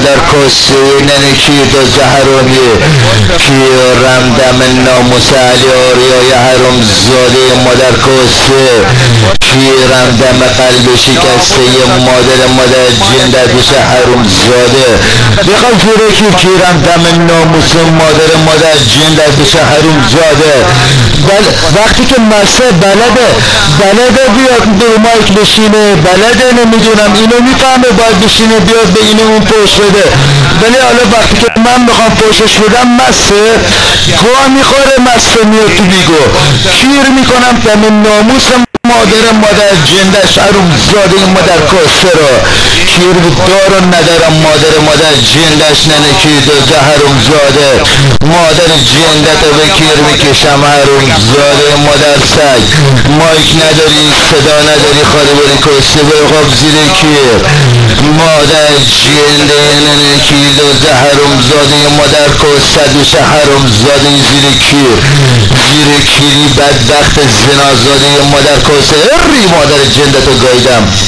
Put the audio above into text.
مادر کسی ننکی دو زهرونی کی رمدم ناموس علی آریای حروم زاده مادر کسی کی رمدم قلب شکسته مادر جن در دوش حروم زاده بخواه جوره کی رمدم ناموس مادر جن در دوش حروم زاده. وقتی که مسته بلده بیاد دو مایک بشینه بلده نمیدونم اینو میفهمه باید بشینه بیاد به اینو اون پوش بده، ولی حالا وقتی که من بخوام پوشش بدم مسته گوه میخوره مسته میاد تو بیگو کیر میکنم دم ناموس مادر جندش حروم زاده مادر کسته را کیر دارو ندارم مادر جندش ننکی دو حروم زاده مادر جندت به کیر میکشم حروم زاده مادر سگ مایک نداری صدا نداری خالی بری کسته بخواب زیر کیر مادر جنده ننکی دو حروم زاده مادر کسته دوش حروم زاده زیر کیری بدبخت زنا زاده مادر کسته ری مادر جندتو گایدم